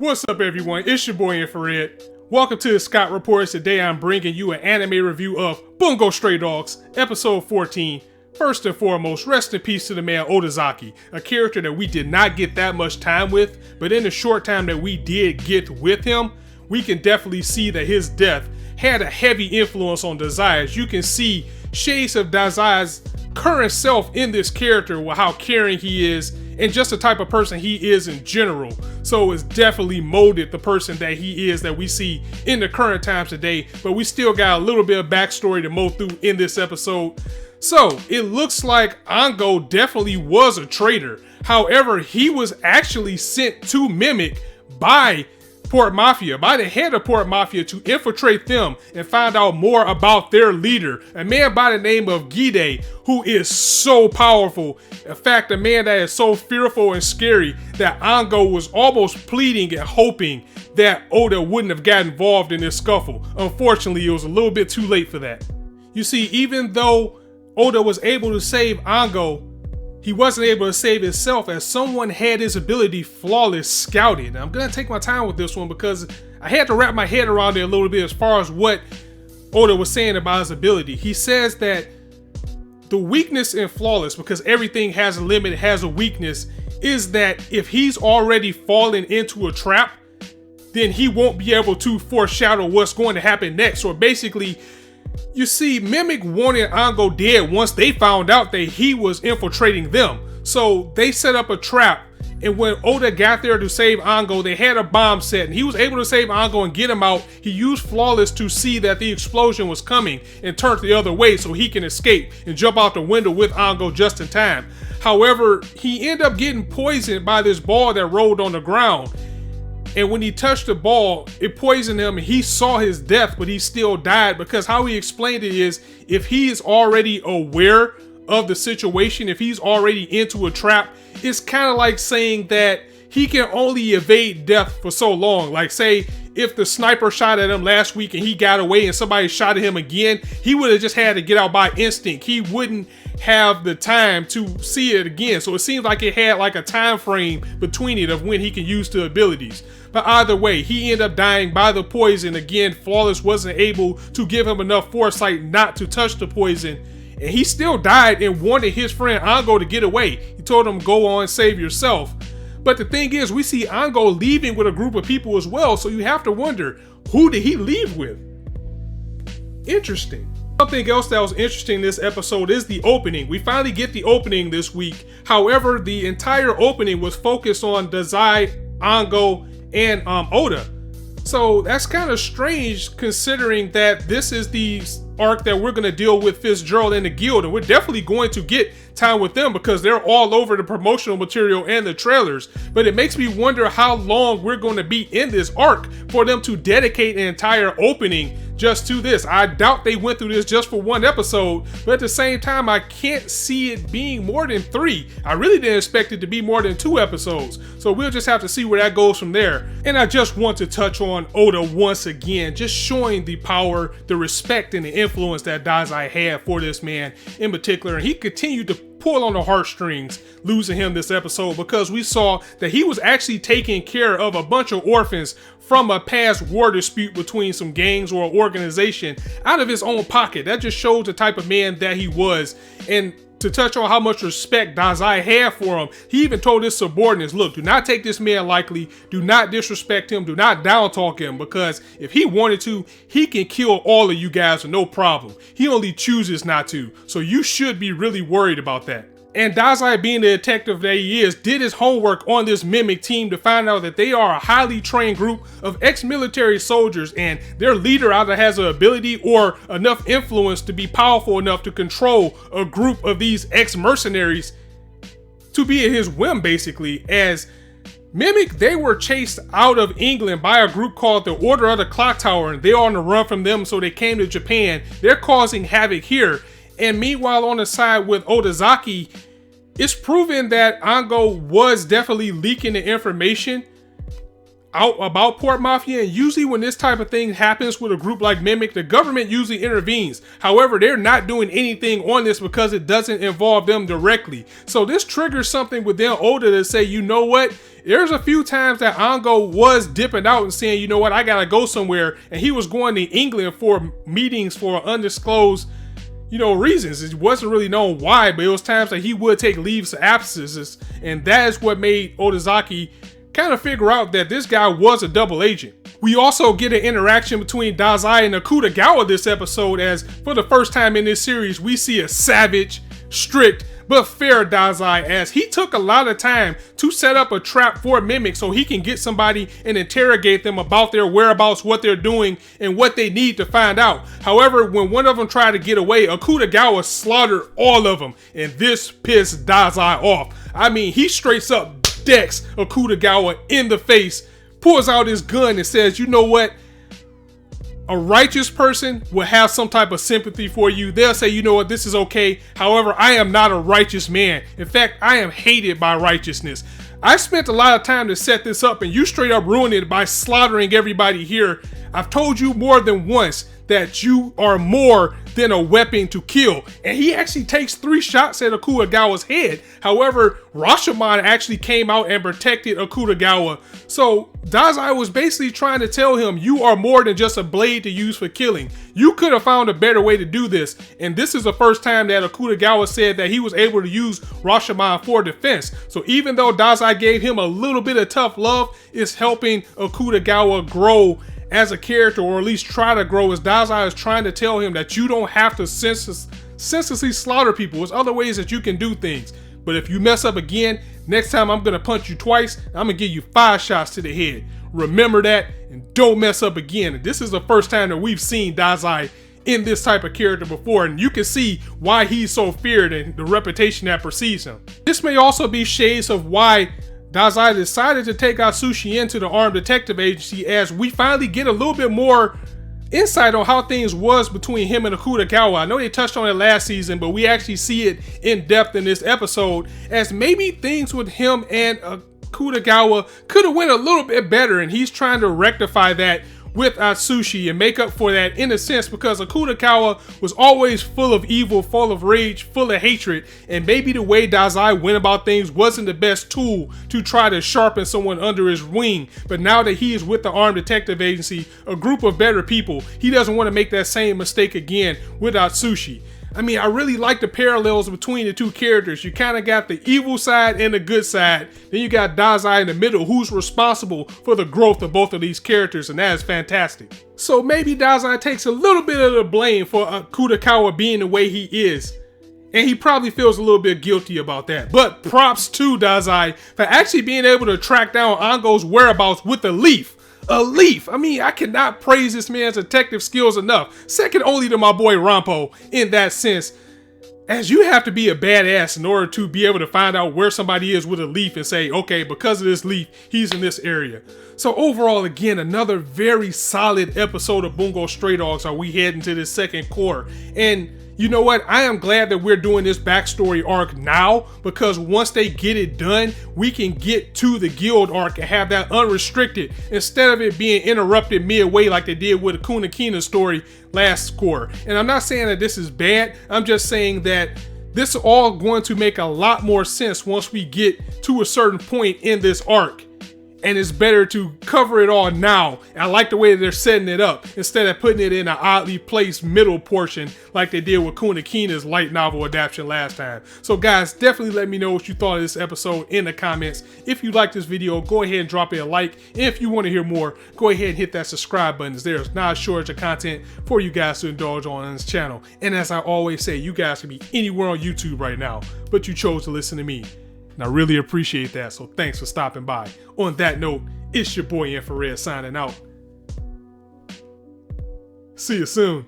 What's up everyone, it's your boy Infrar-Ed. Welcome to the Scott Reports. Today I'm bringing you an anime review of Bungou Stray Dogs, episode 14. First and foremost, rest in peace to the man Odazaki, a character that we did not get that much time with, but in the short time that we did get with him, we can definitely see that his death had a heavy influence on Dazai. As you can see shades of Dazai's current self in this character with how caring he is and just the type of person he is in general. So it's definitely molded the person that he is that we see in the current times today, but we still got a little bit of backstory to mow through in this episode. So it looks like Bungou definitely was a traitor. However, he was actually sent to Mimic by Port Mafia, by the head of Port Mafia, to infiltrate them and find out more about their leader, a man by the name of Eaze, who is so powerful. In fact, a man that is so fearful and scary that Bungou was almost pleading and hoping that Oda wouldn't have got involved in this scuffle. Unfortunately, it was a little bit too late for that. You see, even though Oda was able to save Bungou, he wasn't able to save himself, as someone had his ability flawless scouted. Now, I'm going to take my time with this one because I had to wrap my head around it a little bit as far as what Oda was saying about his ability. He says that the weakness in flawless, because everything has a limit, has a weakness, is that if he's already fallen into a trap, then he won't be able to foreshadow what's going to happen next. Or basically, you see, Mimic wanted Bungou dead once they found out that he was infiltrating them. So they set up a trap, and when Oda got there to save Bungou, they had a bomb set, and he was able to save Bungou and get him out. He used Flawless to see that the explosion was coming and turned the other way so he can escape and jump out the window with Bungou just in time. However, he ended up getting poisoned by this ball that rolled on the ground. And when he touched the ball, it poisoned him and he saw his death, but he still died, because how he explained it is, if he is already aware of the situation, if he's already into a trap, it's kind of like saying that he can only evade death for so long. Like, say, if the sniper shot at him last week and he got away and somebody shot at him again, he would have just had to get out by instinct. He wouldn't have the time to see it again. So it seems like it had like a time frame between it of when he can use the abilities. But either way, he ended up dying by the poison. Again, Flawless wasn't able to give him enough foresight not to touch the poison, and he still died and wanted his friend Bungou to get away. He told him, go on, save yourself. But the thing is, we see Bungou leaving with a group of people as well, so you have to wonder, who did he leave with? Interesting. Something else that was interesting in this episode is the opening. We finally get the opening this week. However, the entire opening was focused on Dazai, Bungou, and Oda. So that's kind of strange, considering that this is the arc that we're going to deal with Fitzgerald and the guild, and we're definitely going to get time with them because they're all over the promotional material and the trailers. But it makes me wonder how long we're going to be in this arc for them to dedicate an entire opening just to this. I doubt they went through this just for one episode, but at the same time, I can't see it being more than 3. I really didn't expect it to be more than 2 episodes. So we'll just have to see where that goes from there. And I just want to touch on Oda once again, just showing the power, the respect, and the influence that Dazai had for this man in particular. And he continued to pull on the heartstrings, losing him this episode, because we saw that he was actually taking care of a bunch of orphans from a past war dispute between some gangs or an organization out of his own pocket. That just shows the type of man that he was. And to touch on how much respect Dazai had for him, he even told his subordinates, look, do not take this man lightly, do not disrespect him, do not down talk him, because if he wanted to, he can kill all of you guys with no problem. He only chooses not to, so you should be really worried about that. And Dazai, being the detective that he is, did his homework on this Mimic team to find out that they are a highly trained group of ex-military soldiers, and their leader either has an ability or enough influence to be powerful enough to control a group of these ex-mercenaries to be at his whim, basically. As Mimic, they were chased out of England by a group called the Order of the Clock Tower, and they're on the run from them, so they came to Japan. They're causing havoc here. And meanwhile, on the side with Odazaki, it's proven that Bungou was definitely leaking the information out about Port Mafia, and usually when this type of thing happens with a group like Mimic, the government usually intervenes. However, they're not doing anything on this because it doesn't involve them directly. So this triggers something within Oda to say, you know what? there's a few times that Ango was dipping out and saying, you know what, I gotta go somewhere, and he was going to England for meetings for undisclosed, reasons. It wasn't really known why, but it was times that he would take leaves of absences, and that is what made Odazaki kind of figure out that this guy was a double agent. We also get an interaction between Dazai and Akutagawa this episode, as for the first time in this series, we see a savage, strict, but fair Dazai, as he took a lot of time to set up a trap for Mimic so he can get somebody and interrogate them about their whereabouts, what they're doing, and what they need to find out. However, when one of them tried to get away, Akutagawa slaughtered all of them, and this pissed Dazai off. I mean, he straight up decks Akutagawa in the face, pulls out his gun and says, you know what? A righteous person will have some type of sympathy for you. They'll say, you know what, this is okay. However, I am not a righteous man. In fact, I am hated by righteousness. I spent a lot of time to set this up, and you straight up ruined it by slaughtering everybody here. I've told you more than once that you are more than a weapon to kill. And he actually takes 3 shots at Akutagawa's head. However, Rashomon actually came out and protected Akutagawa. So Dazai was basically trying to tell him, you are more than just a blade to use for killing. You could have found a better way to do this. And this is the first time that Akutagawa said that he was able to use Rashomon for defense. So even though Dazai gave him a little bit of tough love, it's helping Akutagawa grow as a character, or at least try to grow, as Dazai is trying to tell him that you don't have to senselessly slaughter people. There's other ways that you can do things. But if you mess up again, next time I'm gonna punch you twice, I'm gonna give you 5 shots to the head. Remember that, and don't mess up again. And this is the first time that we've seen Dazai in this type of character before, and you can see why he's so feared and the reputation that precedes him. This may also be shades of why Dazai decided to take Atsushi into the Armed Detective Agency, as we finally get a little bit more insight on how things was between him and Akutagawa. I know they touched on it last season, but we actually see it in depth in this episode, as maybe things with him and Akutagawa could have went a little bit better, and he's trying to rectify that with Atsushi and make up for that in a sense, because Akutagawa was always full of evil, full of rage, full of hatred, and maybe the way Dazai went about things wasn't the best tool to try to sharpen someone under his wing. But now that he is with the Armed Detective Agency, a group of better people, he doesn't want to make that same mistake again with Atsushi. I mean, I really like the parallels between the two characters. You kind of got the evil side and the good side. Then you got Dazai in the middle, who's responsible for the growth of both of these characters, and that is fantastic. So maybe Dazai takes a little bit of the blame for Akutagawa being the way he is, and he probably feels a little bit guilty about that. But props to Dazai for actually being able to track down Ango's whereabouts with a leaf. A leaf. I mean, I cannot praise this man's detective skills enough. Second only to my boy Rampo in that sense, as you have to be a badass in order to be able to find out where somebody is with a leaf and say, okay, because of this leaf, he's in this area. So overall, again, another very solid episode of Bungou Stray Dogs. Are we heading to this second core? And you know what? I am glad that we're doing this backstory arc now, because once they get it done, we can get to the guild arc and have that unrestricted instead of it being interrupted midway like they did with the Kunakina story last core. And I'm not saying that this is bad. I'm just saying that this is all going to make a lot more sense once we get to a certain point in this arc. And it's better to cover it all now. And I like the way they're setting it up instead of putting it in an oddly placed middle portion like they did with Kunakina's light novel adaptation last time. So guys, definitely let me know what you thought of this episode in the comments. If you like this video, go ahead and drop it a like. And if you want to hear more, go ahead and hit that subscribe button. There's not a shortage of content for you guys to indulge on this channel. And as I always say, you guys can be anywhere on YouTube right now, but you chose to listen to me. And I really appreciate that, so thanks for stopping by. On that note, it's your boy Infrar-Ed signing out. See you soon.